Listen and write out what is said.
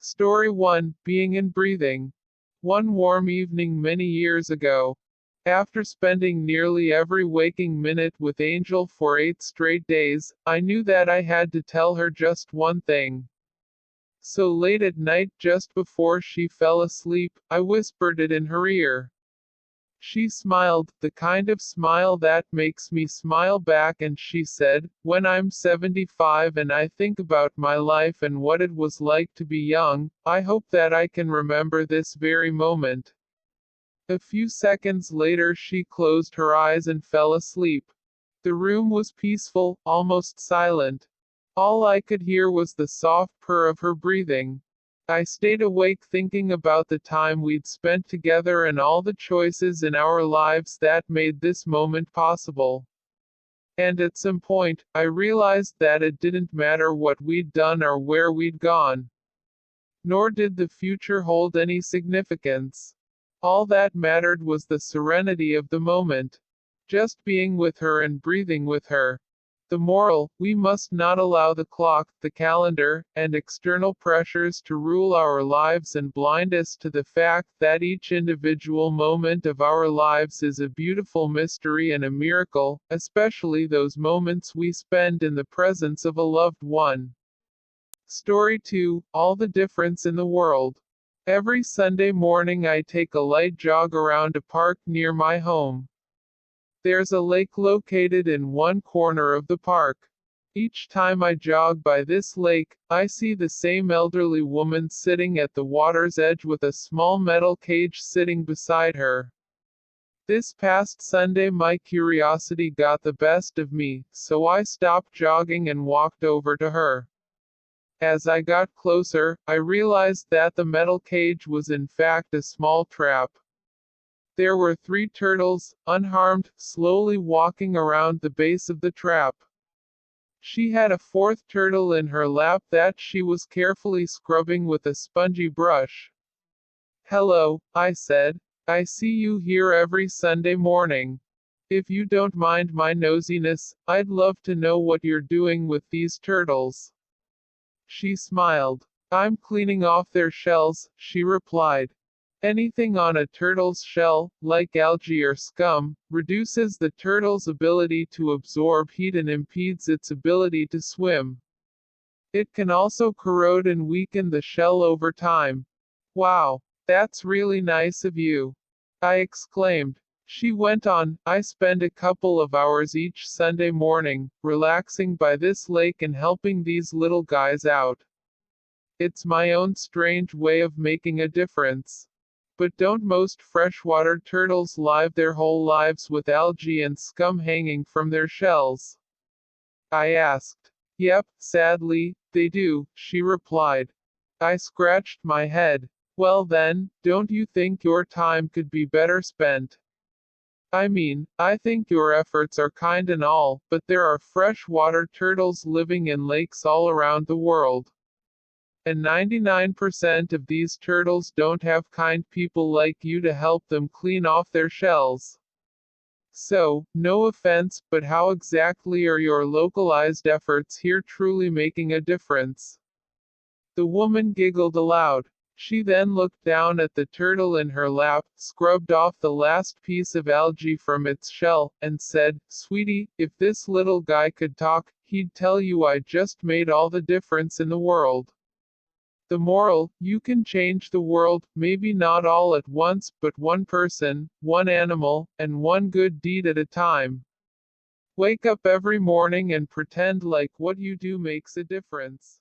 Story 1, Being and Breathing. One warm evening many years ago, after spending nearly every waking minute with Angel for 8 straight days, I knew that I had to tell her just one thing. So late at night, just before she fell asleep, I whispered it in her ear. She smiled, the kind of smile that makes me smile back, and she said, "When I'm 75 and I think about my life and what it was like to be young, I hope that I can remember this very moment." A few seconds later, she closed her eyes and fell asleep. The room was peaceful, almost silent. All I could hear was the soft purr of her breathing. I stayed awake thinking about the time we'd spent together and all the choices in our lives that made this moment possible. And at some point, I realized that it didn't matter what we'd done or where we'd gone. Nor did the future hold any significance. All that mattered was the serenity of the moment. Just being with her and breathing with her. The moral: we must not allow the clock, the calendar, and external pressures to rule our lives and blind us to the fact that each individual moment of our lives is a beautiful mystery and a miracle, especially those moments we spend in the presence of a loved one. Story 2, All the Difference in the World. Every Sunday morning I take a light jog around a park near my home. There's a lake located in one corner of the park. Each time I jog by this lake, I see the same elderly woman sitting at the water's edge with a small metal cage sitting beside her. This past Sunday my curiosity got the best of me, so I stopped jogging and walked over to her. As I got closer, I realized that the metal cage was in fact a small trap. There were 3 turtles, unharmed, slowly walking around the base of the trap. She had a 4th turtle in her lap that she was carefully scrubbing with a spongy brush. "Hello," I said. "I see you here every Sunday morning. If you don't mind my nosiness, I'd love to know what you're doing with these turtles." She smiled. "I'm cleaning off their shells," she replied. Anything on a turtle's shell, like algae or scum, reduces the turtle's ability to absorb heat and impedes its ability to swim. It can also corrode and weaken the shell over time. "Wow, that's really nice of you," I exclaimed. She went on, "I spend a couple of hours each Sunday morning, relaxing by this lake and helping these little guys out. It's my own strange way of making a difference." "But don't most freshwater turtles live their whole lives with algae and scum hanging from their shells?" I asked. "Yep, sadly, they do," she replied. I scratched my head. "Well then, don't you think your time could be better spent? I mean, I think your efforts are kind and all, but there are freshwater turtles living in lakes all around the world. And 99% of these turtles don't have kind people like you to help them clean off their shells. So, no offense, but how exactly are your localized efforts here truly making a difference?" The woman giggled aloud. She then looked down at the turtle in her lap, scrubbed off the last piece of algae from its shell, and said, "Sweetie, if this little guy could talk, he'd tell you I just made all the difference in the world." The moral: you can change the world, maybe not all at once, but one person, one animal, and one good deed at a time. Wake up every morning and pretend like what you do makes a difference.